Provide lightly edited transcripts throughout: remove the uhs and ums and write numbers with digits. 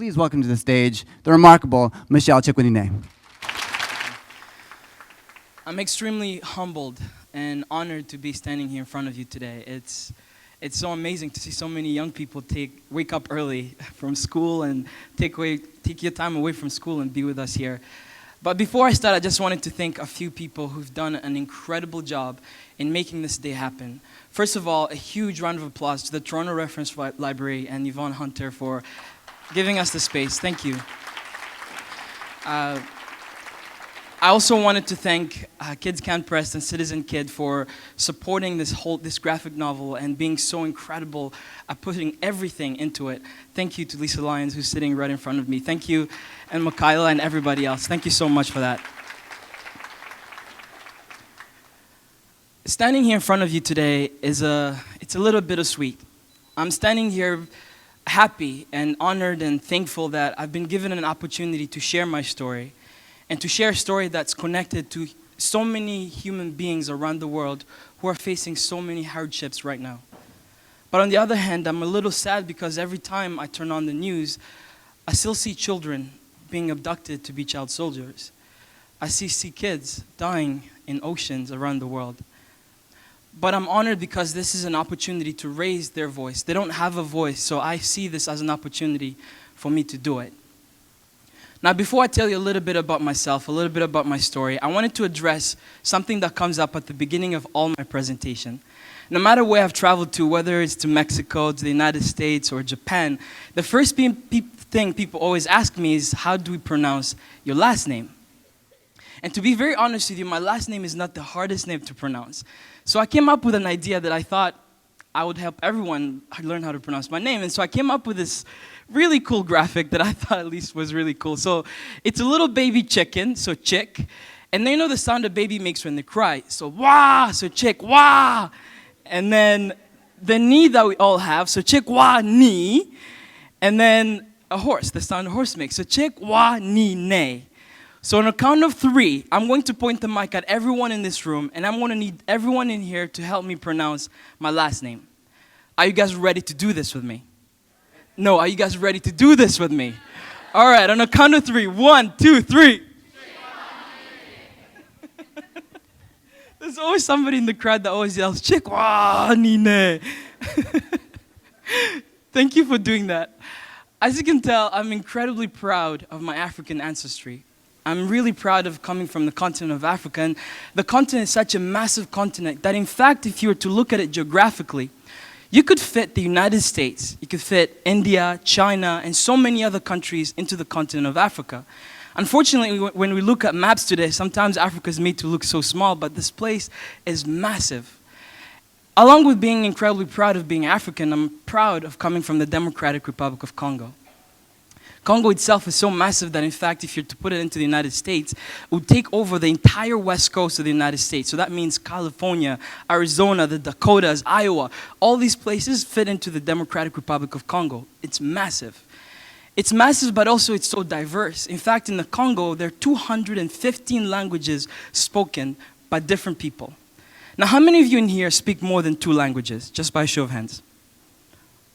please welcome to the stage the remarkable Michel Chikwanine. I'm extremely humbled and honored to be standing here in front of you today. It's so amazing to see so many young people wake up early from school and take your time away from school and be with us here. But before I start, I just wanted to thank a few people who've done an incredible job in making this day happen. First of all, a huge round of applause to the Toronto Reference Library and Yvonne Hunter for giving us the space. Thank you. I also wanted to thank Kids Can Press and Citizen Kid for supporting this graphic novel and being so incredible at putting everything into it. Thank you to Lisa Lyons, who's sitting right in front of me. Thank you, and Michaela and everybody else. Thank you so much for that. Standing here in front of you today it's a little bittersweet. I'm standing here happy and honored and thankful that I've been given an opportunity to share my story, and to share a story that's connected to so many human beings around the world who are facing so many hardships right now. But on the other hand, I'm a little sad because every time I turn on the news, I still see children being abducted to be child soldiers. I see kids dying in oceans around the world. But I'm honored because this is an opportunity to raise their voice. They don't have a voice, so I see this as an opportunity for me to do it. Now, before I tell you a little bit about myself, a little bit about my story, I wanted to address something that comes up at the beginning of all my presentation. No matter where I've traveled to, whether it's to Mexico, to the United States, or Japan, the first thing people always ask me is, how do we pronounce your last name? And to be very honest with you, my last name is not the hardest name to pronounce. So I came up with an idea that I thought I would help everyone learn how to pronounce my name. And so I came up with this really cool graphic that I thought at least was really cool. So it's a little baby chicken, so chick. And then you know the sound a baby makes when they cry. So wah, so chick, wah. And then the knee that we all have, so chick, wah, knee. And then a horse, the sound a horse makes. So chick, wah, knee, neigh. So on a count of 3, I'm going to point the mic at everyone in this room, and I'm going to need everyone in here to help me pronounce my last name. Are you guys ready to do this with me? No, are you guys ready to do this with me? All right, on a count of 3. 1, 2, 3. There's always somebody in the crowd that always yells, Chikwanine. Thank you for doing that. As you can tell, I'm incredibly proud of my African ancestry. I'm really proud of coming from the continent of Africa. And the continent is such a massive continent that, in fact, if you were to look at it geographically, you could fit the United States, you could fit India, China, and so many other countries into the continent of Africa. Unfortunately, when we look at maps today, sometimes Africa is made to look so small, but this place is massive. Along with being incredibly proud of being African, I'm proud of coming from the Democratic Republic of Congo. Congo itself is so massive that, in fact, if you're to put it into the United States, it would take over the entire west coast of the United States. So that means California, Arizona, the Dakotas, Iowa. All these places fit into the Democratic Republic of Congo. It's massive. It's massive, but also it's so diverse. In fact, in the Congo, there are 215 languages spoken by different people. Now, how many of you in here speak more than 2 languages? Just by a show of hands.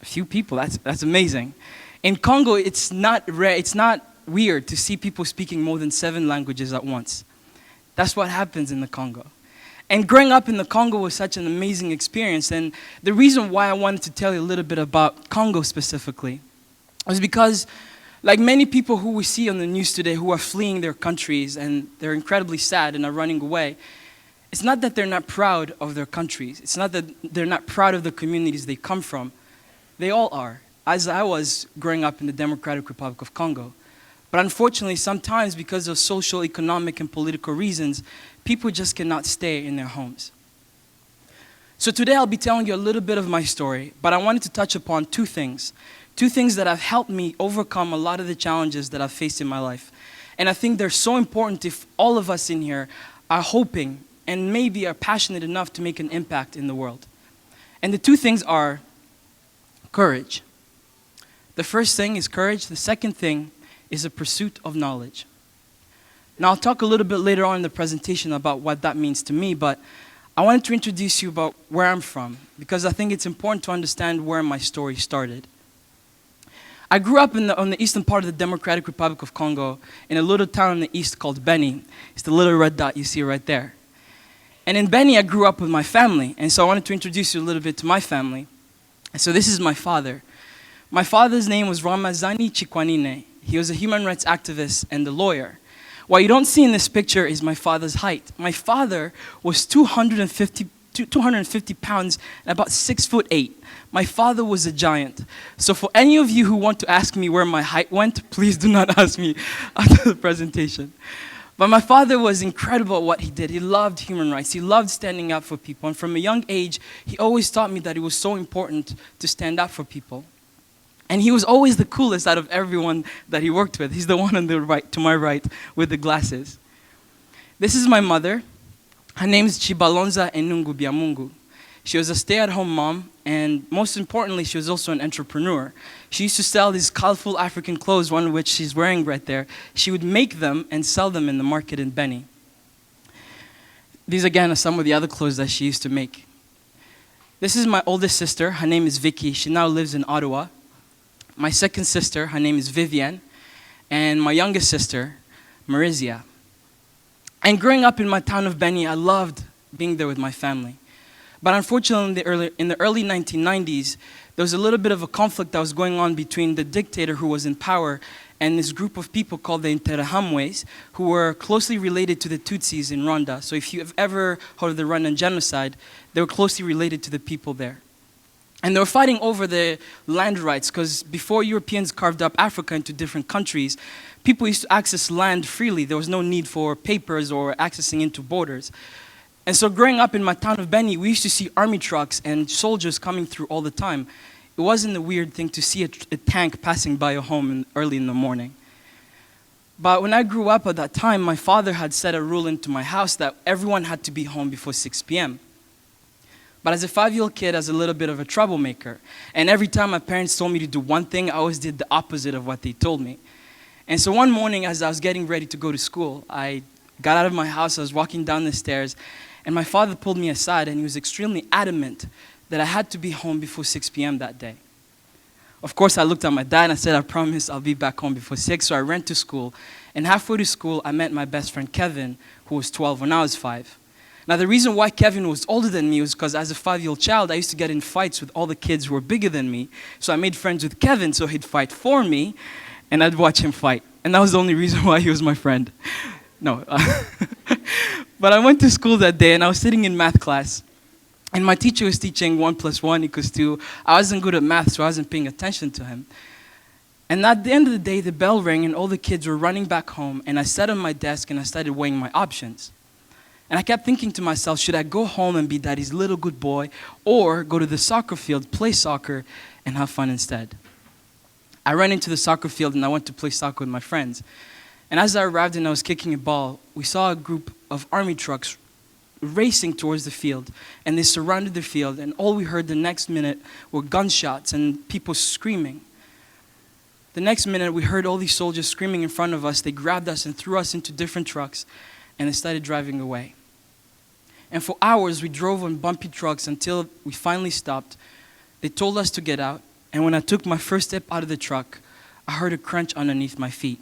A few people, that's amazing. In Congo, it's not rare, it's not weird to see people speaking more than 7 languages at once. That's what happens in the Congo. And growing up in the Congo was such an amazing experience. And the reason why I wanted to tell you a little bit about Congo specifically was because, like many people who we see on the news today who are fleeing their countries and they're incredibly sad and are running away, it's not that they're not proud of their countries. It's not that they're not proud of the communities they come from. They all are. As I was growing up in the Democratic Republic of Congo. But unfortunately, sometimes because of social, economic, and political reasons, people just cannot stay in their homes. So today I'll be telling you a little bit of my story, but I wanted to touch upon 2 things. 2 things that have helped me overcome a lot of the challenges that I've faced in my life. And I think they're so important if all of us in here are hoping and maybe are passionate enough to make an impact in the world. And the 2 things are courage. The first thing is courage. The second thing is a pursuit of knowledge. Now, I'll talk a little bit later on in the presentation about what that means to me, but I wanted to introduce you about where I'm from, because I think it's important to understand where my story started. I grew up on the eastern part of the Democratic Republic of Congo in a little town in the east called Beni. It's the little red dot you see right there. And in Beni, I grew up with my family, and so I wanted to introduce you a little bit to my family. And so this is my father. My father's name was Ramazani Chikwanine. He was a human rights activist and a lawyer. What you don't see in this picture is my father's height. My father was 250 pounds and about 6'8". My father was a giant. So for any of you who want to ask me where my height went, please do not ask me after the presentation. But my father was incredible at what he did. He loved human rights. He loved standing up for people. And from a young age, he always taught me that it was so important to stand up for people. And he was always the coolest out of everyone that he worked with. He's the one on the right, to my right, with the glasses. This is my mother. Her name is Chibalonza Enungu Biamungu. She was a stay-at-home mom, and most importantly, she was also an entrepreneur. She used to sell these colorful African clothes, one of which she's wearing right there. She would make them and sell them in the market in Beni. These, again, are some of the other clothes that she used to make. This is my oldest sister. Her name is Vicky. She now lives in Ottawa. My second sister, her name is Vivian. And my youngest sister, Marizia. And growing up in my town of Beni, I loved being there with my family. But unfortunately, in the early 1990s, there was a little bit of a conflict that was going on between the dictator who was in power and this group of people called the Interahamwe's, who were closely related to the Tutsis in Rwanda. So if you've ever heard of the Rwandan genocide, they were closely related to the people there. And they were fighting over the land rights, because before Europeans carved up Africa into different countries, people used to access land freely. There was no need for papers or accessing into borders. And so growing up in my town of Beni, we used to see army trucks and soldiers coming through all the time. It wasn't a weird thing to see a tank passing by a home early in the morning. But when I grew up at that time, my father had set a rule into my house that everyone had to be home before 6 p.m. But as a 5-year-old kid, I was a little bit of a troublemaker. And every time my parents told me to do one thing, I always did the opposite of what they told me. And so one morning, as I was getting ready to go to school, I got out of my house, I was walking down the stairs, and my father pulled me aside, and he was extremely adamant that I had to be home before 6 p.m. that day. Of course, I looked at my dad and I said, I promise I'll be back home before 6. So I ran to school, and halfway to school, I met my best friend Kevin, who was 12 when I was 5. Now, the reason why Kevin was older than me was because as a 5-year-old child, I used to get in fights with all the kids who were bigger than me. So I made friends with Kevin, so he'd fight for me, and I'd watch him fight. And that was the only reason why he was my friend. No. But I went to school that day, and I was sitting in math class, and my teacher was teaching 1 + 1 = 2. I wasn't good at math, so I wasn't paying attention to him. And at the end of the day, the bell rang, and all the kids were running back home, and I sat on my desk, and I started weighing my options. And I kept thinking to myself, should I go home and be daddy's little good boy, or go to the soccer field, play soccer, and have fun instead? I ran into the soccer field, and I went to play soccer with my friends. And as I arrived and I was kicking a ball, we saw a group of army trucks racing towards the field. And they surrounded the field, and all we heard the next minute were gunshots and people screaming. The next minute, we heard all these soldiers screaming in front of us. They grabbed us and threw us into different trucks, and they started driving away. And for hours, we drove on bumpy trucks until we finally stopped. They told us to get out, and when I took my first step out of the truck, I heard a crunch underneath my feet.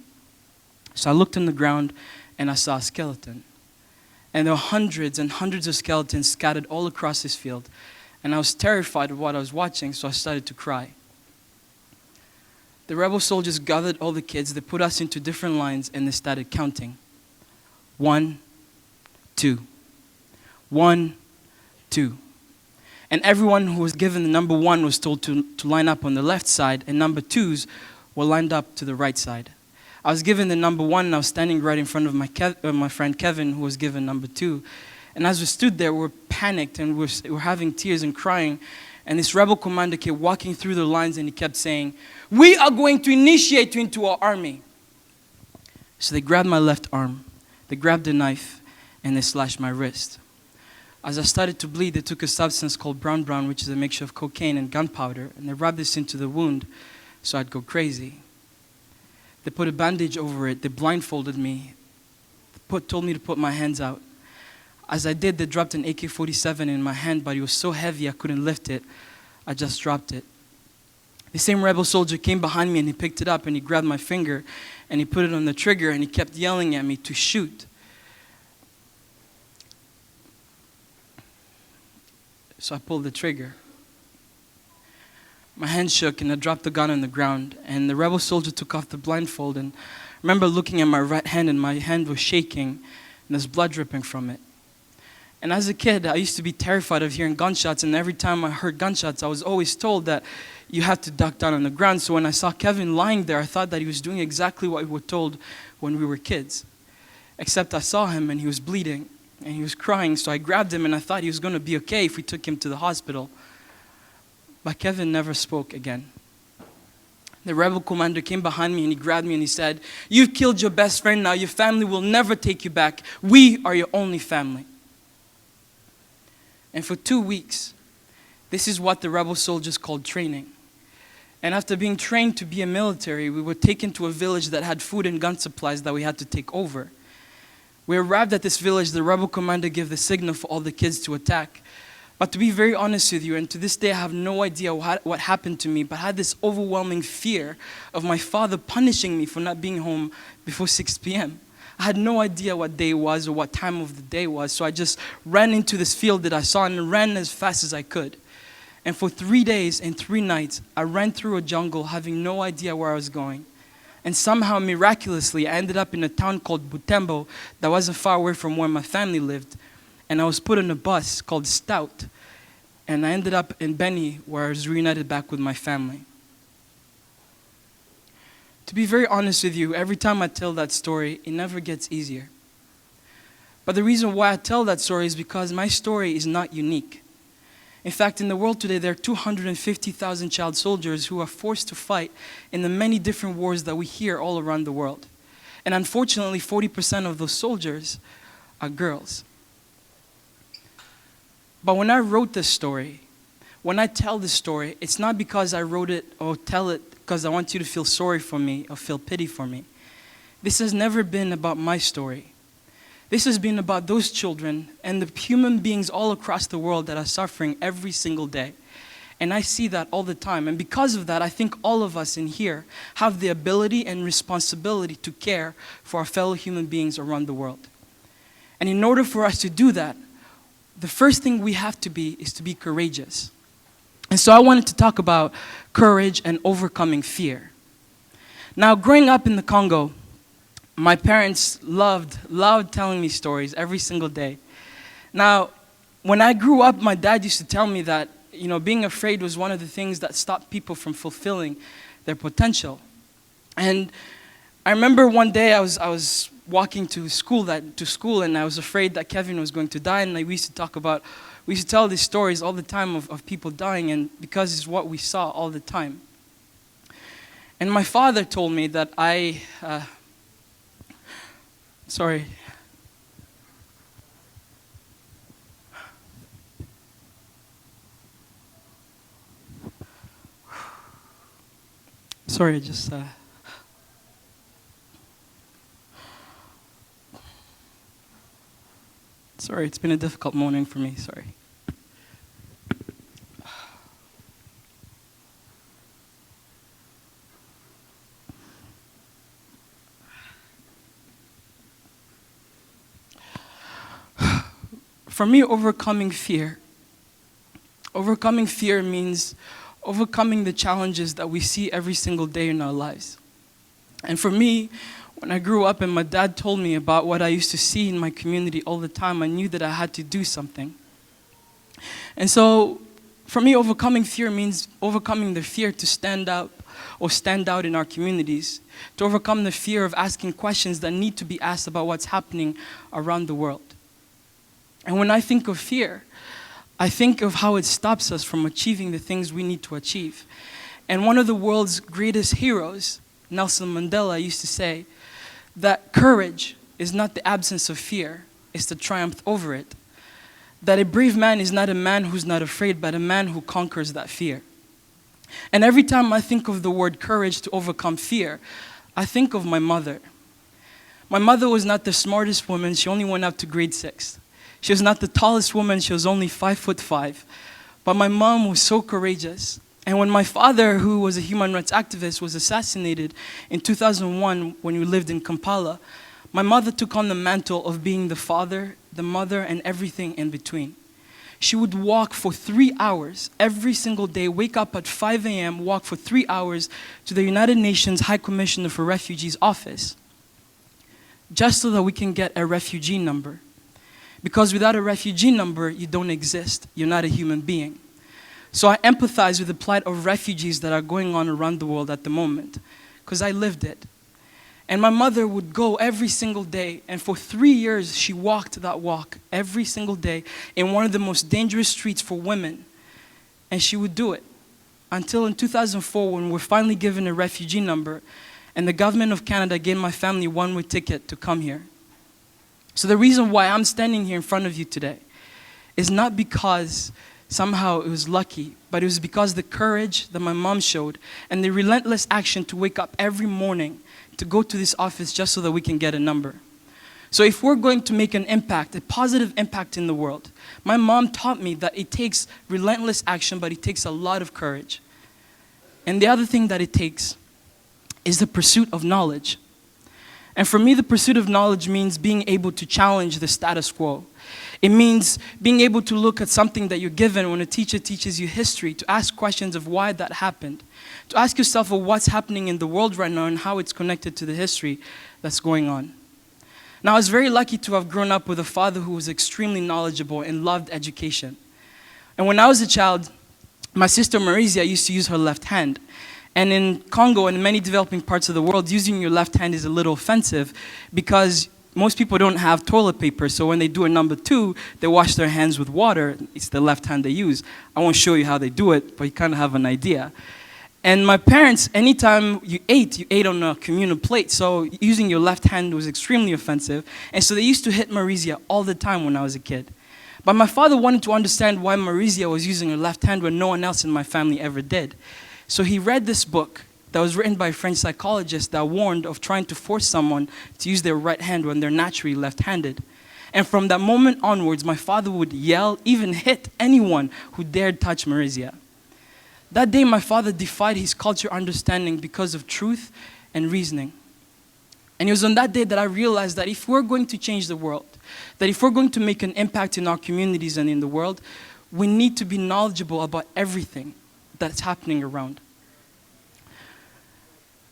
So I looked on the ground, and I saw a skeleton. And there were hundreds and hundreds of skeletons scattered all across this field. And I was terrified of what I was watching, so I started to cry. The rebel soldiers gathered all the kids, they put us into different lines, and they started counting. 1, 2. 1, 2. And everyone who was given the number 1 was told to line up on the left side, and number 2s were lined up to the right side. I was given the number 1, and I was standing right in front of my friend Kevin, who was given number 2. And as we stood there, we were panicked, and we were having tears and crying. And this rebel commander kept walking through the lines, and he kept saying, "We are going to initiate you into our army." So they grabbed my left arm, they grabbed a knife, and they slashed my wrist. As I started to bleed, they took a substance called brown, which is a mixture of cocaine and gunpowder, and they rubbed this into the wound so I'd go crazy. They put a bandage over it. They blindfolded me. Told me to put my hands out. As I did, they dropped an AK-47 in my hand, but it was so heavy I couldn't lift it. I just dropped it. the same rebel soldier came behind me and he picked it up and he grabbed my finger and he put it on the trigger and he kept yelling at me to shoot. So I pulled the trigger. My hand shook and I dropped the gun on the ground, and the rebel soldier took off the blindfold, and I remember looking at my right hand and my hand was shaking and there's blood dripping from it. And as a kid, I used to be terrified of hearing gunshots, and every time I heard gunshots, I was always told that you have to duck down on the ground. So when I saw Kevin lying there, I thought that he was doing exactly what we were told when we were kids. Except I saw him and he was bleeding and he was crying, so I grabbed him and I thought he was going to be okay if we took him to the hospital. But Kevin never spoke again. The rebel commander came behind me and he grabbed me and he said, "You've killed your best friend, now your family will never take you back. We are your only family." And for 2 weeks, this is what the rebel soldiers called training. And after being trained to be a military, we were taken to a village that had food and gun supplies that we had to take over. We arrived at this village, the rebel commander gave the signal for all the kids to attack. But to be very honest with you, and to this day I have no idea what happened to me, but I had this overwhelming fear of my father punishing me for not being home before 6 p.m. I had no idea what day it was or what time of the day was, so I just ran into this field that I saw and ran as fast as I could. And for 3 days and 3 nights, I ran through a jungle having no idea where I was going. And somehow, miraculously, I ended up in a town called Butembo that wasn't far away from where my family lived. And I was put on a bus called Stout. And I ended up in Beni, where I was reunited back with my family. To be very honest with you, every time I tell that story, it never gets easier. But the reason why I tell that story is because my story is not unique. In fact, in the world today, there are 250,000 child soldiers who are forced to fight in the many different wars that we hear all around the world. And unfortunately, 40% of those soldiers are girls. But when I wrote this story, when I tell this story, it's not because I wrote it or tell it because I want you to feel sorry for me or feel pity for me. This has never been about my story. This has been about those children and the human beings all across the world that are suffering every single day. And I see that all the time. And because of that, I think all of us in here have the ability and responsibility to care for our fellow human beings around the world. And in order for us to do that, the first thing we have to be is to be courageous. And so I wanted to talk about courage and overcoming fear. Now, growing up in the Congo, my parents loved telling me stories every single day. Now, when I grew up, my dad used to tell me that, being afraid was one of the things that stopped people from fulfilling their potential. And I remember one day I was walking to school and I was afraid that Kevin was going to die, and we used to tell these stories all the time of people dying, and because it's what we saw all the time. And my father told me that sorry, Sorry, it's been a difficult morning for me, sorry. For me, overcoming fear means overcoming the challenges that we see every single day in our lives. And for me, when I grew up and my dad told me about what I used to see in my community all the time, I knew that I had to do something. And so, for me, overcoming fear means overcoming the fear to stand up or stand out in our communities, to overcome the fear of asking questions that need to be asked about what's happening around the world. And when I think of fear, I think of how it stops us from achieving the things we need to achieve. And one of the world's greatest heroes, Nelson Mandela, used to say that courage is not the absence of fear, it's the triumph over it. That a brave man is not a man who's not afraid, but a man who conquers that fear. And every time I think of the word courage to overcome fear, I think of my mother. My mother was not the smartest woman, she only went up to grade 6. She was not the tallest woman, she was only 5'5". But my mom was so courageous. And when my father, who was a human rights activist, was assassinated in 2001 when we lived in Kampala, my mother took on the mantle of being the father, the mother, and everything in between. She would walk for 3 hours every single day, wake up at 5 a.m., walk for 3 hours to the United Nations High Commissioner for Refugees office, just so that we can get a refugee number. Because without a refugee number, you don't exist. You're not a human being. So I empathize with the plight of refugees that are going on around the world at the moment, because I lived it. And my mother would go every single day, and for 3 years she walked that walk every single day in one of the most dangerous streets for women. And she would do it until in 2004 when we were finally given a refugee number, and the government of Canada gave my family a one-way ticket to come here. So the reason why I'm standing here in front of you today is not because somehow it was lucky, but it was because the courage that my mom showed and the relentless action to wake up every morning to go to this office just so that we can get a number. So if we're going to make an impact, a positive impact in the world, my mom taught me that it takes relentless action, but it takes a lot of courage. And the other thing that it takes is the pursuit of knowledge. And for me, the pursuit of knowledge means being able to challenge the status quo. It means being able to look at something that you're given when a teacher teaches you history, to ask questions of why that happened, to ask yourself of what's happening in the world right now and how it's connected to the history that's going on. Now, I was very lucky to have grown up with a father who was extremely knowledgeable and loved education. And when I was a child, my sister Marizia used to use her left hand. And in Congo and in many developing parts of the world, using your left hand is a little offensive because most people don't have toilet paper, so when they do a number 2, they wash their hands with water. It's the left hand they use. I won't show you how they do it, but you kind of have an idea. And my parents, anytime you ate on a communal plate, so using your left hand was extremely offensive. And so they used to hit Marizia all the time when I was a kid. But my father wanted to understand why Marizia was using her left hand when no one else in my family ever did. So he read this book that was written by a French psychologist that warned of trying to force someone to use their right hand when they're naturally left-handed. And from that moment onwards, my father would yell, even hit anyone who dared touch Marizia. That day, my father defied his culture understanding because of truth and reasoning. And it was on that day that I realized that if we're going to change the world, that if we're going to make an impact in our communities and in the world, we need to be knowledgeable about everything that's happening around.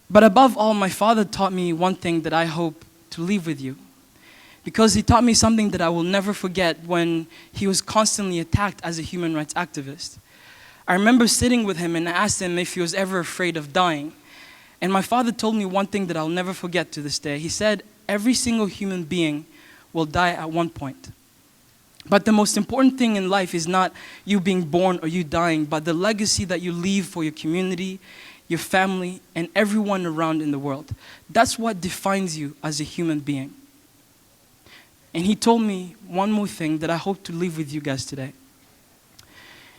But above all, my father taught me one thing that I hope to leave with you. Because he taught me something that I will never forget when he was constantly attacked as a human rights activist. I remember sitting with him and I asked him if he was ever afraid of dying. And my father told me one thing that I'll never forget to this day. He said, every single human being will die at one point. But the most important thing in life is not you being born or you dying, but the legacy that you leave for your community, your family, and everyone around in the world. That's what defines you as a human being. And he told me one more thing that I hope to leave with you guys today.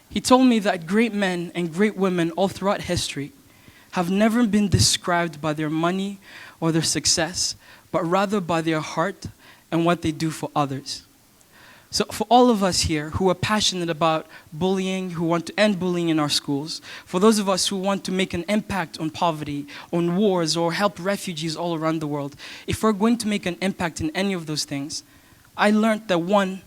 He told me that great men and great women all throughout history have never been described by their money or their success, but rather by their heart and what they do for others. So for all of us here who are passionate about bullying, who want to end bullying in our schools, for those of us who want to make an impact on poverty, on wars, or help refugees all around the world, if we're going to make an impact in any of those things, I learned that one,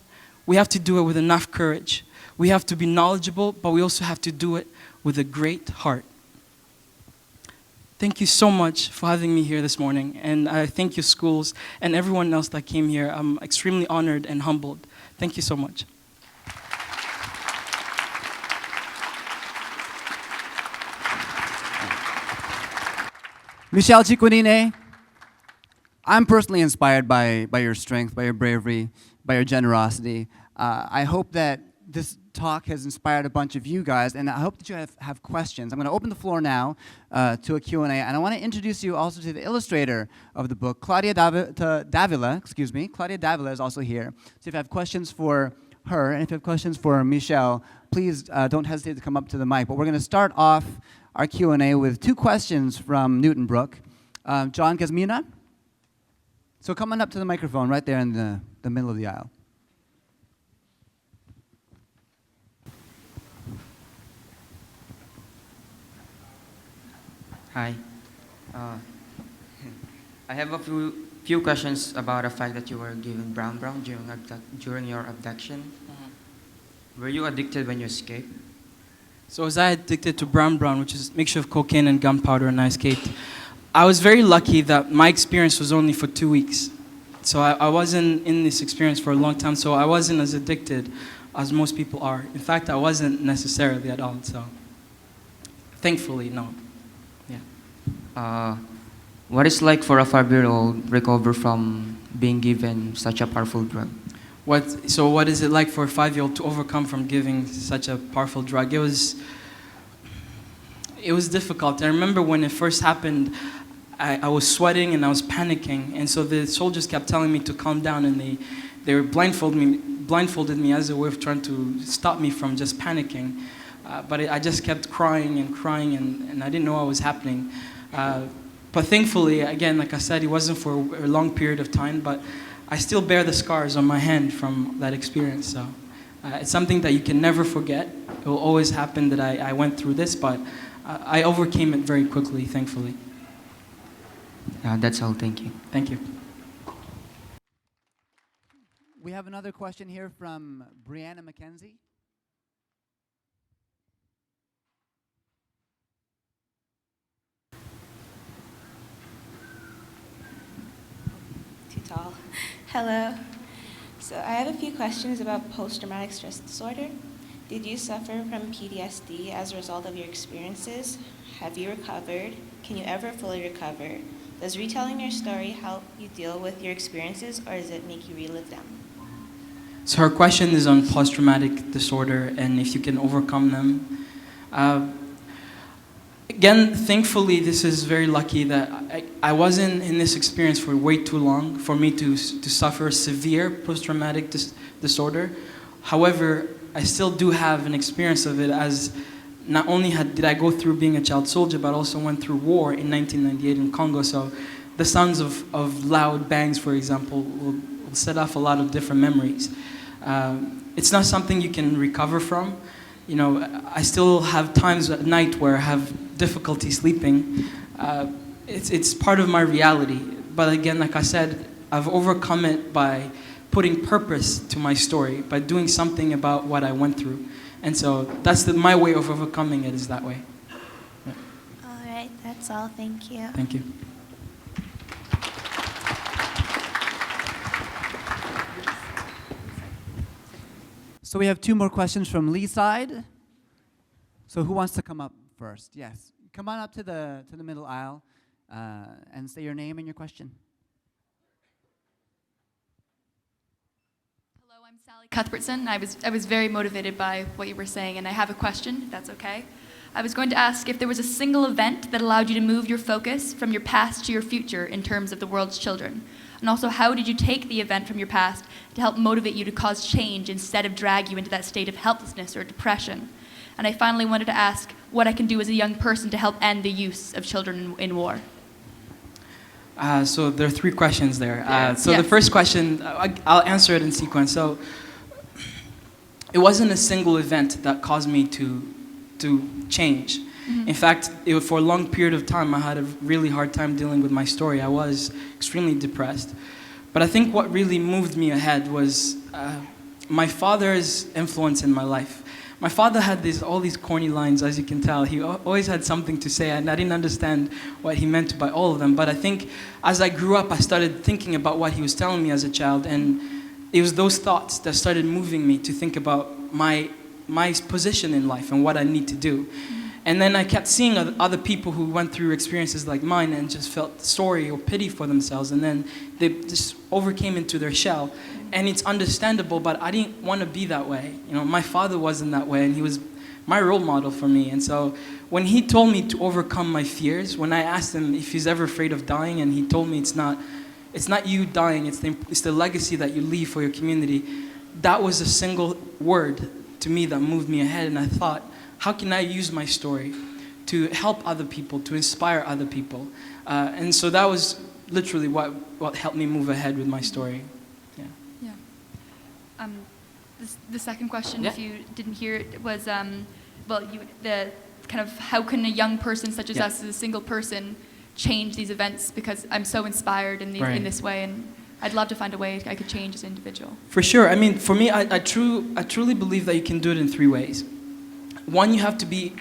we have to do it with enough courage. We have to be knowledgeable, but we also have to do it with a great heart. Thank you so much for having me here this morning, and I thank your schools and everyone else that came here. I'm extremely honored and humbled. Thank you so much. Michel Chikwanine, I'm personally inspired by your strength, by your bravery, by your generosity. I hope that this talk has inspired a bunch of you guys, and I hope that you have questions. I'm going to open the floor now to a Q&A, and I want to introduce you also to the illustrator of the book, Claudia Dávila, excuse me. Claudia Dávila is also here. So if you have questions for her, and if you have questions for Michel, please don't hesitate to come up to the mic. But we're going to start off our Q&A with 2 questions from Newton Brook. John Gazmina? So come on up to the microphone right there in the middle of the aisle. Hi. Uh, I have a few questions about the fact that you were given brown during your abduction. Were you addicted when you escaped? So was I addicted to brown brown, which is a mixture of cocaine and gunpowder, and I escaped. I was very lucky that my experience was only for 2 weeks. So I wasn't in this experience for a long time, so I wasn't as addicted as most people are. In fact, I wasn't necessarily at all, so thankfully, no. Yeah. What is like for a 5-year-old recover from being given such a powerful drug? So what is it like for a 5-year-old to overcome from giving such a powerful drug? It was difficult. I remember when it first happened, I was sweating and I was panicking, and so the soldiers kept telling me to calm down, and they were blindfolded me as a way of trying to stop me from just panicking. But I just kept crying and crying, and I didn't know what was happening. But thankfully, again, like I said, it wasn't for a long period of time, but I still bear the scars on my hand from that experience. So it's something that you can never forget. It will always happen that I went through this, but I overcame it very quickly, thankfully. That's all. Thank you. Thank you. We have another question here from Brianna McKenzie. Too tall. Hello. So I have a few questions about post-traumatic stress disorder. Did you suffer from PTSD as a result of your experiences? Have you recovered? Can you ever fully recover? Does retelling your story help you deal with your experiences, or does it make you relive them? So her question is on post-traumatic disorder and if you can overcome them. Again, thankfully, this is very lucky that I wasn't in this experience for way too long for me to suffer severe post-traumatic disorder. However, I still do have an experience of it, as not only did I go through being a child soldier, but also went through war in 1998 in Congo. So the sounds of loud bangs, for example, will set off a lot of different memories. It's not something you can recover from. You know, I still have times at night where I have difficulty sleeping. It's part of my reality. But again, like I said, I've overcome it by putting purpose to my story, by doing something about what I went through. And so that's my way of overcoming it, is that way. Yeah. All right, that's all. Thank you. Thank you. So we have 2 more questions from Lee's side. So who wants to come up first? Yes. Come on up to the middle aisle and say your name and your question. Hello, I'm Sally Cuthbertson. I was very motivated by what you were saying, and I have a question, if that's okay. I was going to ask if there was a single event that allowed you to move your focus from your past to your future in terms of the world's children. And also, how did you take the event from your past to help motivate you to cause change instead of drag you into that state of helplessness or depression? And I finally wanted to ask what I can do as a young person to help end the use of children in war. So there are 3 questions there. So Yes. the first question, I'll answer it in sequence. So it wasn't a single event that caused me to change. In fact, for a long period of time, I had a really hard time dealing with my story. I was extremely depressed. But I think what really moved me ahead was my father's influence in my life. My father had all these corny lines, as you can tell. He always had something to say, and I didn't understand what he meant by all of them. But I think as I grew up, I started thinking about what he was telling me as a child, and it was those thoughts that started moving me to think about my position in life and what I need to do. And then I kept seeing other people who went through experiences like mine and just felt sorry or pity for themselves, and then they just overcame into their shell. And it's understandable, but I didn't want to be that way. You know, my father wasn't that way, and he was my role model for me. And so when he told me to overcome my fears, when I asked him if he's ever afraid of dying, and he told me it's not you dying, it's the legacy that you leave for your community, that was a single word to me that moved me ahead. And I thought, how can I use my story to help other people, to inspire other people? And so that was literally what helped me move ahead with my story. The second question, Yeah. if you didn't hear it, was, kind of how can a young person such as us, as a single person, change these events, because I'm so inspired in, in this way, and I'd love to find a way I could change as an individual. For sure. I mean, for me, I truly believe that you can do it in 3 ways. One, you have to be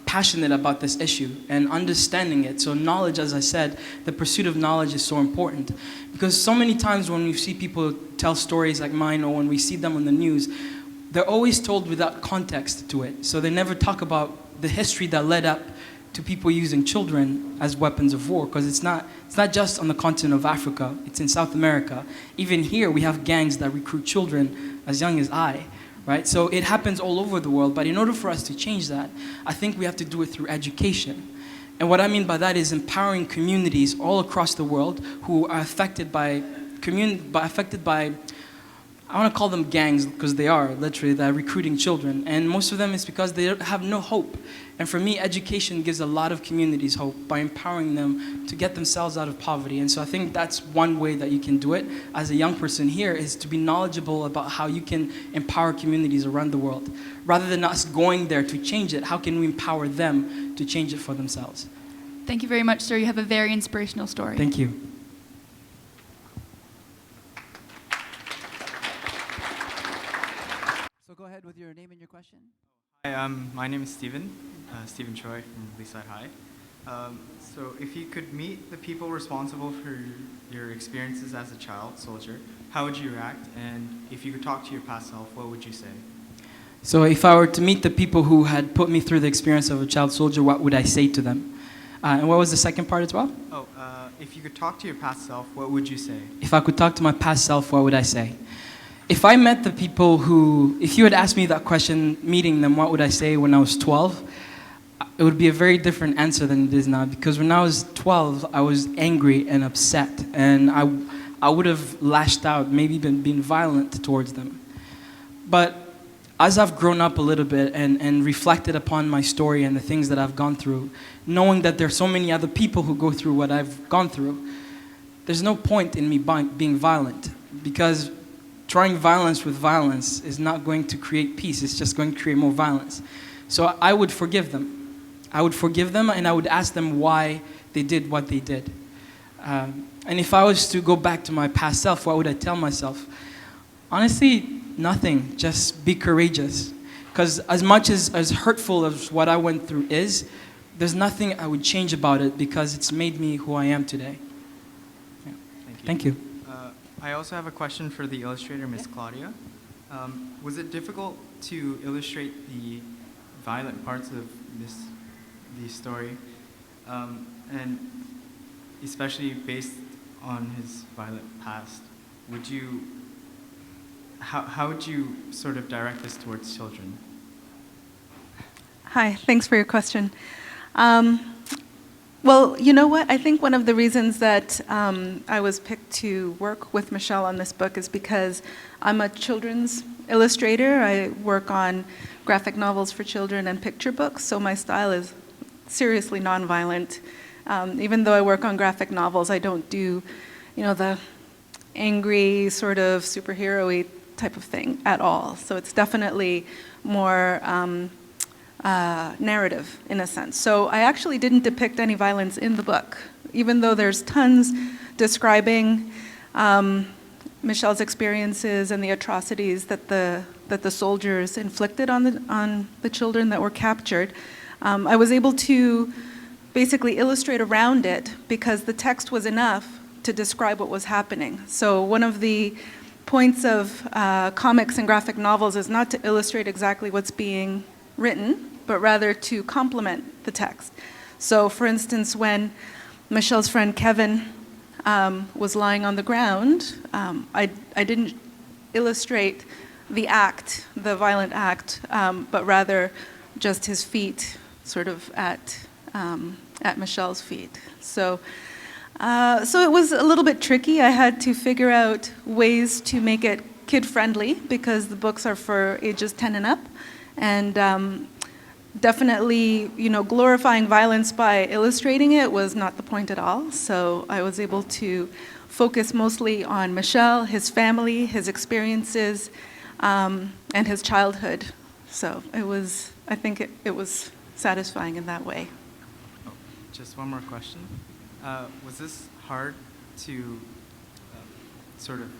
passionate about this issue and understanding it. So knowledge, as I said, the pursuit of knowledge is so important. Because so many times when we see people tell stories like mine, or when we see them on the news, they're always told without context to it. So they never talk about the history that led up to people using children as weapons of war, because it's not just on the continent of Africa, it's in South America. Even here, we have gangs that recruit children as young as right? So it happens all over the world, but in order for us to change that, I think we have to do it through education. And what I mean by that is empowering communities all across the world who are affected by I want to call them gangs, because they are, literally, they're recruiting children. And most of them is because they have no hope. And for me, education gives a lot of communities hope by empowering them to get themselves out of poverty. And so I think that's one way that you can do it as a young person here, is to be knowledgeable about how you can empower communities around the world. Rather than us going there to change it, how can we empower them to change it for themselves? Thank you very much, sir. You have a very inspirational story. Thank you. So go ahead with your name and your question. Hi, my name is Steven Choi from Leaside High. So if you could meet the people responsible for your experiences as a child soldier, how would you react? And if you could talk to your past self, what would you say? So if I were to meet the people who had put me through the experience of a child soldier, what would I say to them? And what was the second part as well? Oh, if you could talk to your past self, what would you say? If I could talk to my past self, what would I say? If I met the people who, if you had asked me that question, meeting them, what would I say when I was 12? It would be a very different answer than it is now, because when I was 12, I was angry and upset, and I would have lashed out, maybe been violent towards them. But as I've grown up a little bit and reflected upon my story and the things that I've gone through, knowing that there are so many other people who go through what I've gone through, there's no point in me being violent, because trying violence with violence is not going to create peace. It's just going to create more violence. So I would forgive them. I would forgive them, and I would ask them why they did what they did. And if I was to go back to my past self, what would I tell myself? Honestly, nothing. Just be courageous. Because as much as hurtful as what I went through is, there's nothing I would change about it, because it's made me who I am today. Yeah. Thank you. I also have a question for the illustrator, Ms. Claudia. Was it difficult to illustrate the violent parts of the story, and especially based on his violent past? How would you sort of direct this towards children? Hi, thanks for your question. Well, you know what? I think one of the reasons that I was picked to work with Michel on this book is because I'm a children's illustrator. I work on graphic novels for children and picture books, so my style is seriously nonviolent. Even though I work on graphic novels, I don't do, the angry sort of superhero-y type of thing at all. So it's definitely more narrative in a sense. So I actually didn't depict any violence in the book, even though there's tons describing Michel's experiences and the atrocities that the soldiers inflicted on the children that were captured. I was able to basically illustrate around it because the text was enough to describe what was happening. So one of the points of comics and graphic novels is not to illustrate exactly what's being written, but rather to complement the text. So for instance, when Michel's friend Kevin was lying on the ground, I didn't illustrate the act, the violent act, but rather just his feet sort of at Michel's feet. So it was a little bit tricky. I had to figure out ways to make it kid-friendly because the books are for ages 10 and up. And definitely, glorifying violence by illustrating it was not the point at all. So I was able to focus mostly on Michel, his family, his experiences, and his childhood. So I think it was satisfying in that way. Oh, just one more question. Was this hard to sort of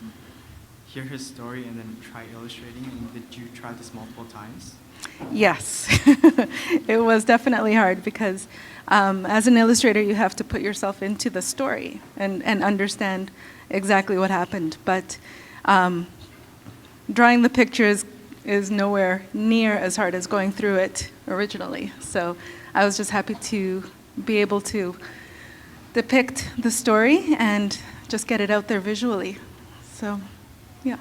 hear his story and then try illustrating? And did you try this multiple times? Yes, it was definitely hard because as an illustrator, you have to put yourself into the story and understand exactly what happened. But drawing the pictures is nowhere near as hard as going through it originally. So I was just happy to be able to depict the story and just get it out there visually. So, yeah.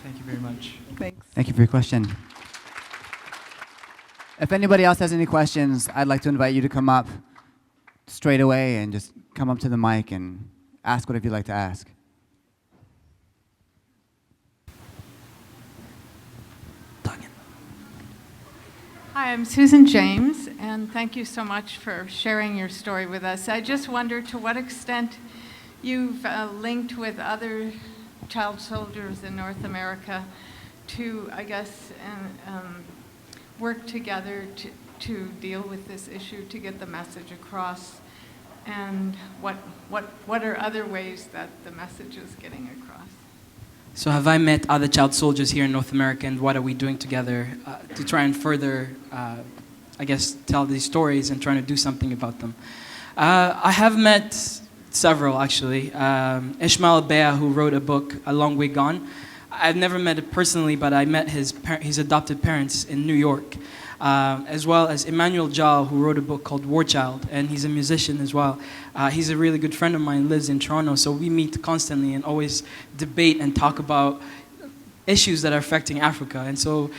Thank you very much. Thanks. Thank you for your question. If anybody else has any questions, I'd like to invite you to come up straight away and just come up to the mic and ask whatever you'd like to ask. Hi, I'm Susan James, and thank you so much for sharing your story with us. I just wonder to what extent you've linked with other child soldiers in North America to, I guess, work together to deal with this issue, to get the message across, and what are other ways that the message is getting across? So have I met other child soldiers here in North America, and what are we doing together to try and further, I guess, tell these stories and trying to do something about them? I have met several, actually. Ishmael Bea, who wrote a book, A Long Way Gone. I've never met it personally, but I met his adopted parents in New York, as well as Emmanuel Jal, who wrote a book called War Child, and he's a musician as well. He's a really good friend of mine, lives in Toronto, so we meet constantly and always debate and talk about issues that are affecting Africa. And so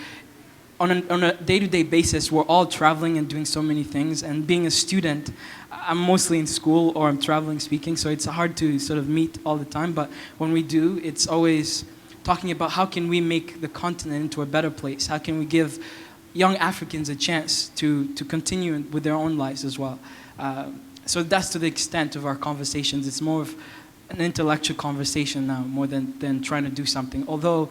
on a day-to-day basis, we're all traveling and doing so many things, and being a student, I'm mostly in school or I'm traveling speaking, so it's hard to sort of meet all the time, but when we do, it's always talking about how can we make the continent into a better place, how can we give young Africans a chance to continue with their own lives as well. So that's to the extent of our conversations. It's more of an intellectual conversation now, more than trying to do something. Although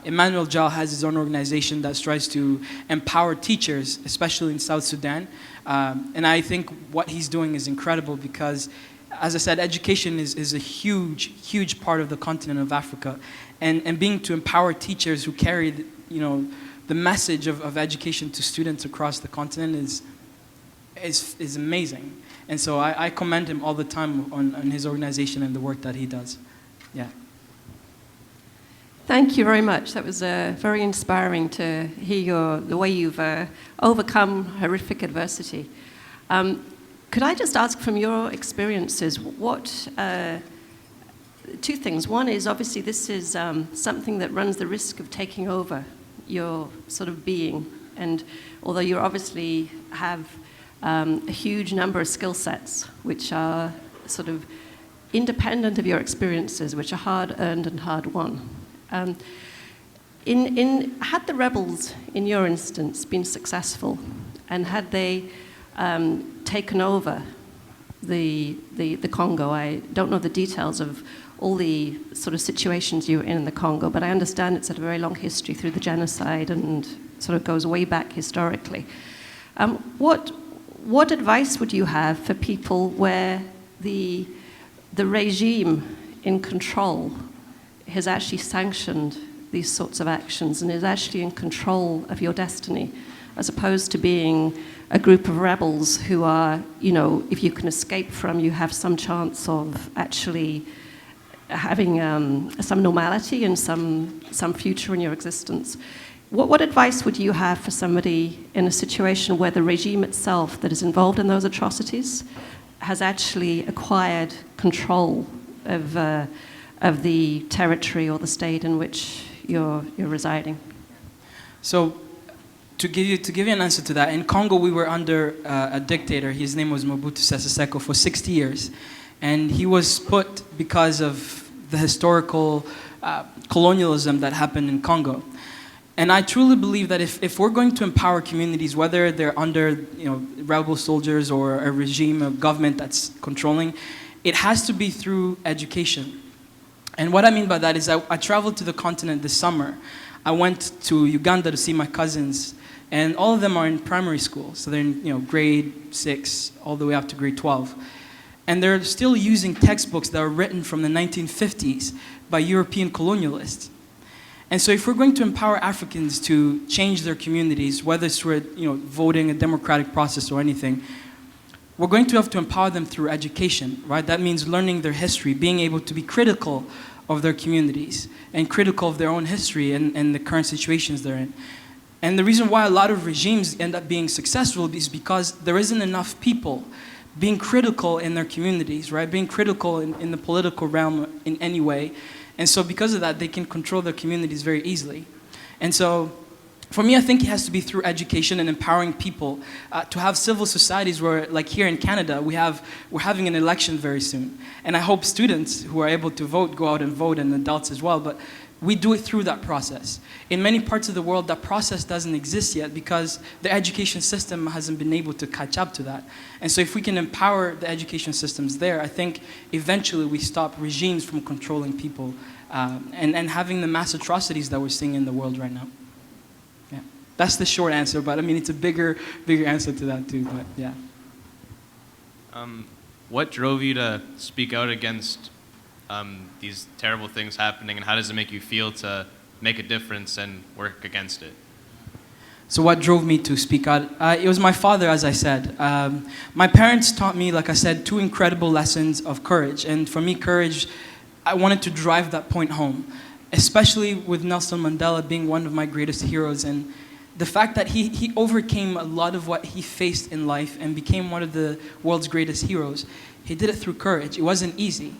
Emmanuel Jal has his own organization that tries to empower teachers, especially in South Sudan. And I think what he's doing is incredible because, as I said, education is a huge, huge part of the continent of Africa. And being to empower teachers who carry, the message of education to students across the continent is amazing. And so I commend him all the time on his organization and the work that he does. Yeah. Thank you very much. That was very inspiring to hear the way you've overcome horrific adversity. Could I just ask from your experiences, two things. One is obviously this is something that runs the risk of taking over your sort of being. And although you obviously have a huge number of skill sets which are sort of independent of your experiences, which are hard-earned and hard-won. Had the rebels, in your instance, been successful, and had they taken over the Congo, I don't know the details of all the sort of situations you were in the Congo, but I understand it's had a very long history through the genocide and sort of goes way back historically. What advice would you have for people where the regime in control has actually sanctioned these sorts of actions and is actually in control of your destiny, as opposed to being a group of rebels who are, if you can escape from, you have some chance of actually having some normality and some future in your existence. What advice would you have for somebody in a situation where the regime itself that is involved in those atrocities has actually acquired control of the territory or the state in which you're residing? So, to give you an answer to that, in Congo we were under a dictator. His name was Mobutu Sese Seko for 60 years, and he was put because of the historical colonialism that happened in Congo. And I truly believe that if we're going to empower communities, whether they're under rebel soldiers or a regime, a government that's controlling, it has to be through education. And what I mean by that is I traveled to the continent this summer. I went to Uganda to see my cousins And all of them are in primary school, so they're in grade 6 all the way up to grade 12. And they're still using textbooks that were written from the 1950s by European colonialists. And so if we're going to empower Africans to change their communities, whether it's through voting, a democratic process or anything, we're going to have to empower them through education, right? That means learning their history, being able to be critical of their communities and critical of their own history and the current situations they're in. And the reason why a lot of regimes end up being successful is because there isn't enough people being critical in their communities, right? Being critical in the political realm in any way. And so because of that, they can control their communities very easily. And so for me, I think it has to be through education and empowering people to have civil societies where, like here in Canada, we're having an election very soon. And I hope students who are able to vote go out and vote, and adults as well. But we do it through that process. In many parts of the world, that process doesn't exist yet because the education system hasn't been able to catch up to that. And so if we can empower the education systems there, I think eventually we stop regimes from controlling people and having the mass atrocities that we're seeing in the world right now. Yeah, that's the short answer, but I mean, it's a bigger answer to that too, but yeah. What drove you to speak out against these terrible things happening, and how does it make you feel to make a difference and work against it? So what drove me to speak out? It was my father, as I said. My parents taught me, like I said, 2 incredible lessons of courage. And for me, courage, I wanted to drive that point home, especially with Nelson Mandela being one of my greatest heroes. And the fact that he overcame a lot of what he faced in life and became one of the world's greatest heroes, he did it through courage. It wasn't easy.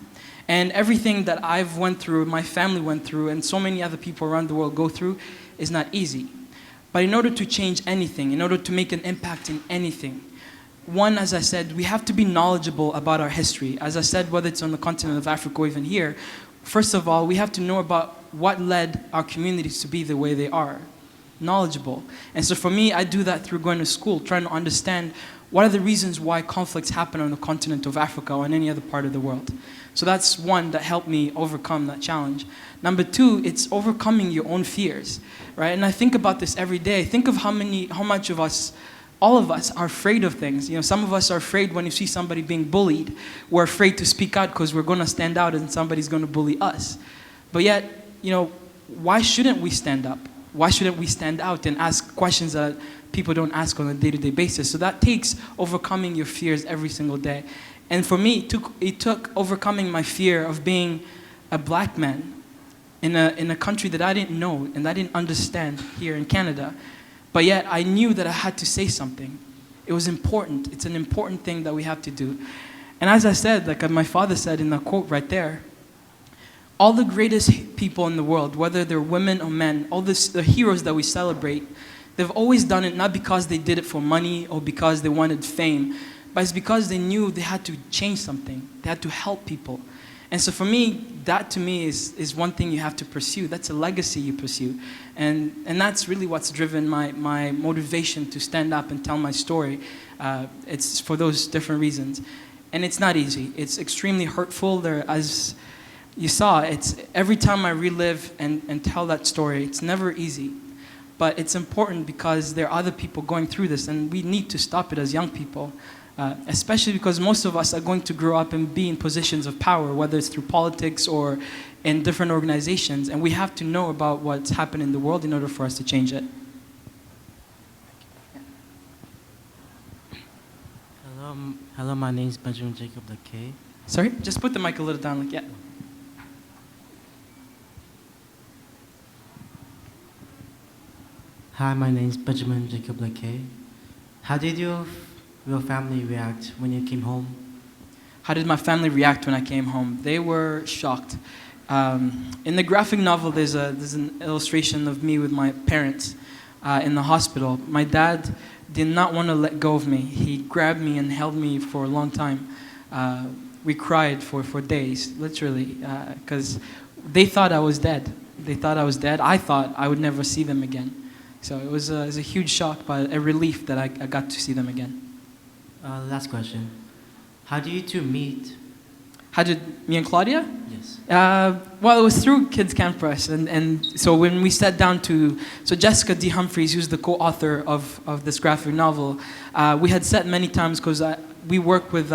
And everything that I've went through, my family went through, and so many other people around the world go through is not easy. But in order to change anything, in order to make an impact in anything, one, as I said, we have to be knowledgeable about our history. As I said, whether it's on the continent of Africa or even here, first of all, we have to know about what led our communities to be the way they are. Knowledgeable. And so for me, I do that through going to school, trying to understand what are the reasons why conflicts happen on the continent of Africa or in any other part of the world. So that's one that helped me overcome that challenge. Number 2, it's overcoming your own fears, right? And I think about this every day. Think of how much of us, all of us, are afraid of things. Some of us are afraid when you see somebody being bullied. We're afraid to speak out because we're going to stand out and somebody's going to bully us. But yet, why shouldn't we stand up? Why shouldn't we stand out and ask questions that people don't ask on a day-to-day basis? So that takes overcoming your fears every single day. And for me, it took overcoming my fear of being a black man in a country that I didn't know and I didn't understand here in Canada. But yet I knew that I had to say something. It was important. It's an important thing that we have to do. And as I said, like my father said in the quote right there, all the greatest people in the world, whether they're women or men, the heroes that we celebrate, they've always done it not because they did it for money or because they wanted fame, but it's because they knew they had to change something. They had to help people. And so for me, that to me is one thing you have to pursue. That's a legacy you pursue. And that's really what's driven my motivation to stand up and tell my story. It's for those different reasons. And it's not easy. It's extremely hurtful. As you saw, it's every time I relive and tell that story, it's never easy. But it's important because there are other people going through this, and we need to stop it as young people. Especially because most of us are going to grow up and be in positions of power, whether it's through politics or in different organizations, and we have to know about what's happened in the world in order for us to change it. Hello, my name is Benjamin Jacob Lakay. Sorry? Just put the mic a little down, like, yeah. Hi, my name is Benjamin Jacob Lakay. How did your family react when you came home? How did my family react when I came home? They were shocked. In the graphic novel, there's an illustration of me with my parents in the hospital. My dad did not want to let go of me. He grabbed me and held me for a long time. We cried for days, literally, because they thought I was dead. They thought I was dead. I thought I would never see them again. So it was a huge shock, but a relief that I got to see them again. Last question. How did you two meet? How did me and Claudia? Yes. Well, it was through Kids Camp Press, and so when we sat down so Jessica D. Humphreys, who's the co-author of this graphic novel, we had sat many times because we worked with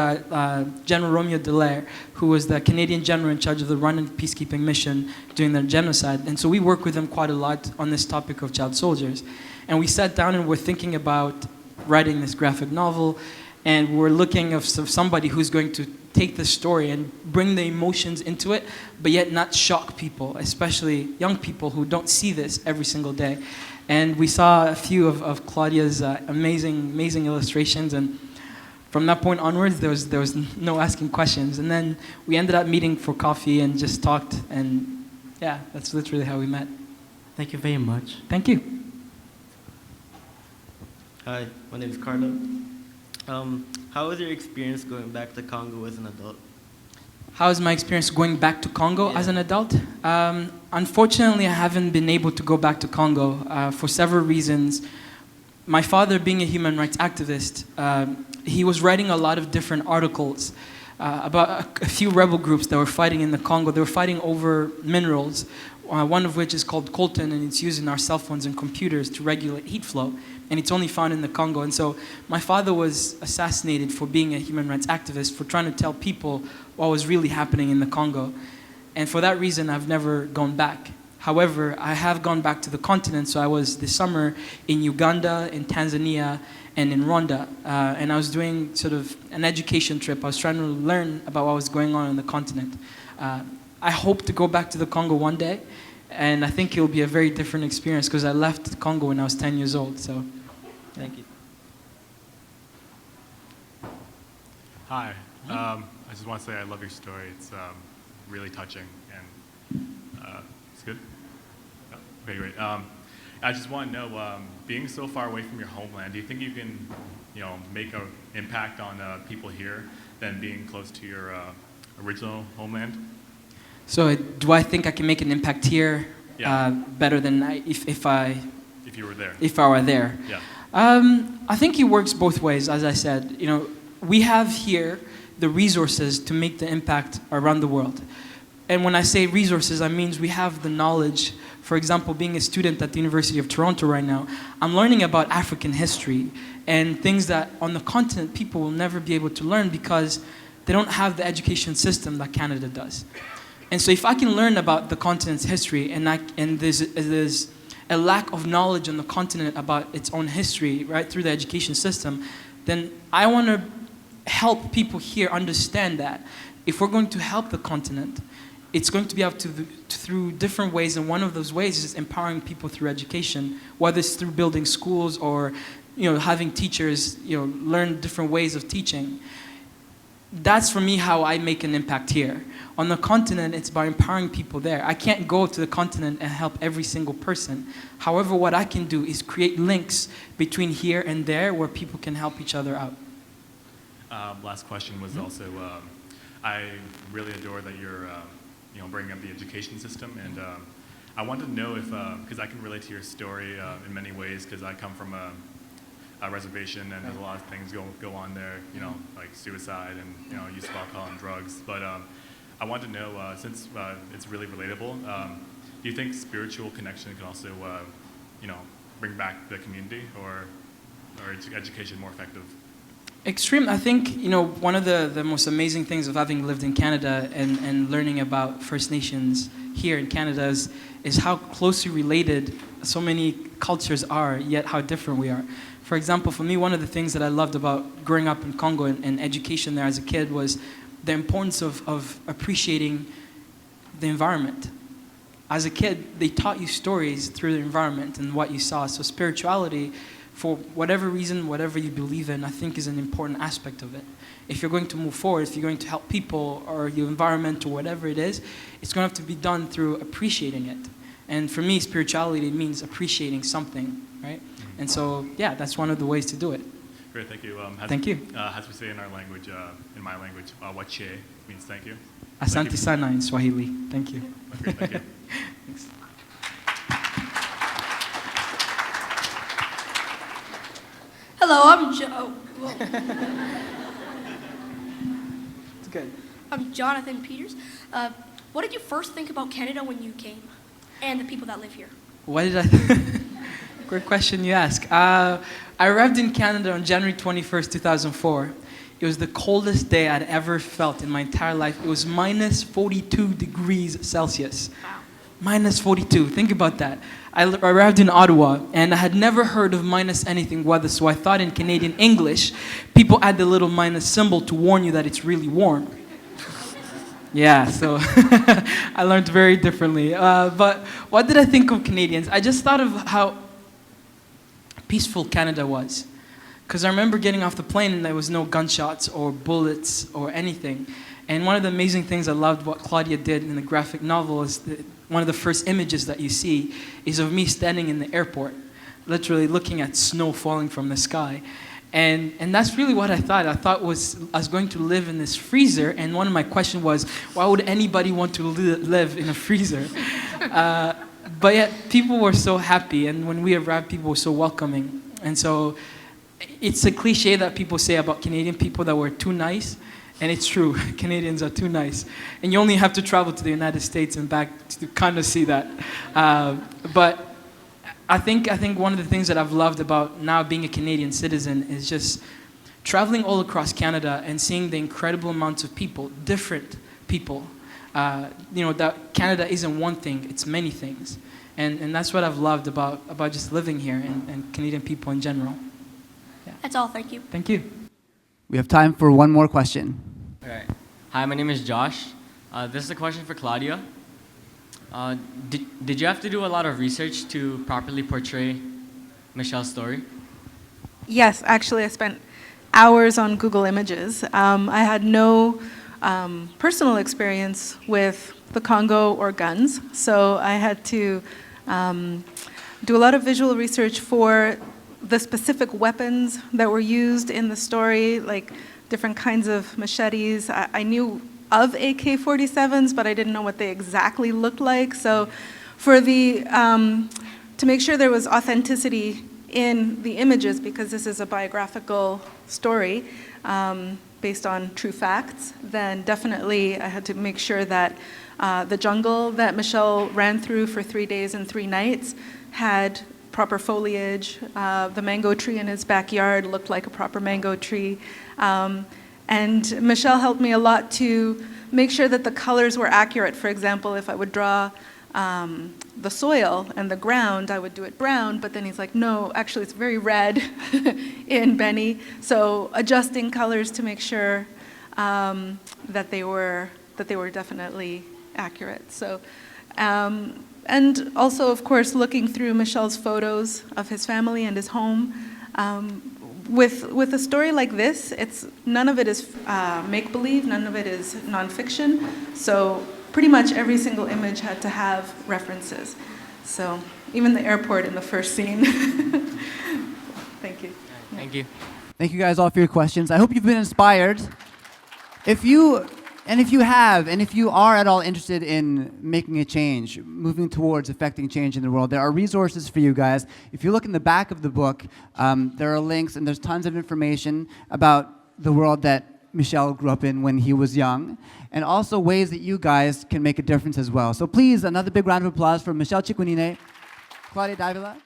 General Romeo Dallaire, who was the Canadian general in charge of the Rwandan peacekeeping mission during the genocide, and so we worked with him quite a lot on this topic of child soldiers. And we sat down and were thinking about writing this graphic novel, and we're looking of somebody who's going to take the story and bring the emotions into it, but yet not shock people, especially young people who don't see this every single day. And we saw a few of Claudia's amazing illustrations, and from that point onwards, there was no asking questions. And then we ended up meeting for coffee and just talked, and yeah, that's literally how we met. Thank you very much. Thank you. Hi, my name is Carla. How was your experience going back to Congo as an adult? How is my experience going back to Congo as an adult? Unfortunately, I haven't been able to go back to Congo for several reasons. My father, being a human rights activist, he was writing a lot of different articles about a few rebel groups that were fighting in the Congo. They were fighting over minerals, one of which is called coltan, and it's used in our cell phones and computers to regulate heat flow. And it's only found in the Congo. And so my father was assassinated for being a human rights activist, for trying to tell people what was really happening in the Congo. And for that reason, I've never gone back. However, I have gone back to the continent. So I was this summer in Uganda, in Tanzania, and in Rwanda. And I was doing sort of an education trip. I was trying to learn about what was going on the continent. I hope to go back to the Congo one day. And I think it'll be a very different experience because I left Congo when I was 10 years old. So, thank you. Hi. I just want to say I love your story. It's really touching, and it's good. Oh, okay, great. I just want to know, being so far away from your homeland, do you think you can, make an impact on people here than being close to your original homeland? So do I think I can make an impact here better than if you were there? If I were there? Yeah. I think it works both ways. As I said, we have here the resources to make the impact around the world. And when I say resources, I mean we have the knowledge. For example, being a student at the University of Toronto right now, I'm learning about African history and things that on the continent people will never be able to learn because they don't have the education system that Canada does. And so if I can learn about the continent's history and there's a lack of knowledge on the continent about its own history, right, through the education system, then I want to help people here understand that if we're going to help the continent, it's going to be up to through different ways, and one of those ways is empowering people through education, whether it's through building schools or having teachers learn different ways of teaching. That's for me how I make an impact here. On the continent, it's by empowering people there. I can't go to the continent and help every single person. However, what I can do is create links between here and there where people can help each other out. Last question was also, I really adore that you're bringing up the education system, and I wanted to know if, because I can relate to your story in many ways, because I come from a reservation, and there's a lot of things go on there, like suicide and use of alcohol and drugs. But I want to know, since it's really relatable, do you think spiritual connection can also, bring back the community, or is education more effective? Extreme. I think one of the most amazing things of having lived in Canada and learning about First Nations here in Canada is how closely related so many cultures are, yet how different we are. For example, for me, one of the things that I loved about growing up in Congo and education there as a kid was the importance of appreciating the environment. As a kid, they taught you stories through the environment and what you saw. So spirituality, for whatever reason, whatever you believe in, I think is an important aspect of it. If you're going to move forward, if you're going to help people or your environment or whatever it is, it's going to have to be done through appreciating it. And for me, spirituality means appreciating something, right? And so, yeah, that's one of the ways to do it. Great, thank you. Thank you. As we say in our language, in my language, wache means thank you. Asante sana in Swahili. Thank you. Okay, thank you. Thanks. Hello, I'm Joe. It's good. I'm Jonathan Peters. what did you first think about Canada when you came, and the people that live here? What did I? Great question you ask. I arrived in Canada on January 21st, 2004. It was the coldest day I'd ever felt in my entire life. It was minus 42 degrees Celsius. Wow. Minus 42. Think about that. I arrived in Ottawa, and I had never heard of minus anything weather, so I thought in Canadian English, people add the little minus symbol to warn you that it's really warm. Yeah, so I learned very differently. But what did I think of Canadians? I just thought of how peaceful Canada was. Because I remember getting off the plane and there was no gunshots or bullets or anything. And one of the amazing things I loved what Claudia did in the graphic novel is that one of the first images that you see is of me standing in the airport, literally looking at snow falling from the sky. And that's really what I thought. I thought I was going to live in this freezer, and one of my questions was, why would anybody want to live in a freezer? But yet, people were so happy, and when we arrived, people were so welcoming. And so, it's a cliche that people say about Canadian people that we're too nice, and it's true. Canadians are too nice. And you only have to travel to the United States and back to kind of see that. But I think one of the things that I've loved about now being a Canadian citizen is just traveling all across Canada and seeing the incredible amounts of people, different people. That Canada isn't one thing, it's many things. And that's what I've loved about just living here and Canadian people in general. Yeah. That's all, thank you. Thank you. We have time for one more question. All right. Hi, my name is Josh. This is a question for Claudia. Did you have to do a lot of research to properly portray Michel's story? Yes, actually I spent hours on Google Images. I had no personal experience with the Congo or guns, so I had to do a lot of visual research for the specific weapons that were used in the story, like different kinds of machetes. I knew of AK-47s, but I didn't know what they exactly looked like. So for to make sure there was authenticity in the images, because this is a biographical story based on true facts, then definitely I had to make sure that the jungle that Michel ran through for 3 days and 3 nights had proper foliage. The mango tree in his backyard looked like a proper mango tree. And Michel helped me a lot to make sure that the colors were accurate. For example, if I would draw the soil and the ground, I would do it brown, but then he's like, no, actually it's very red in Benny. So adjusting colors to make sure that they were definitely accurate. So, and also, of course, looking through Michel's photos of his family and his home. With a story like this, none of it is make-believe, none of it is nonfiction. So pretty much every single image had to have references. So even the airport in the first scene. Thank you. Thank you. Thank you guys all for your questions. I hope you've been inspired. If you are at all interested in making a change, moving towards affecting change in the world, there are resources for you guys. If you look in the back of the book, there are links and there's tons of information about the world that Michel grew up in when he was young, and also ways that you guys can make a difference as well. So please, another big round of applause for Michel Chikwanine, Claudia Dávila.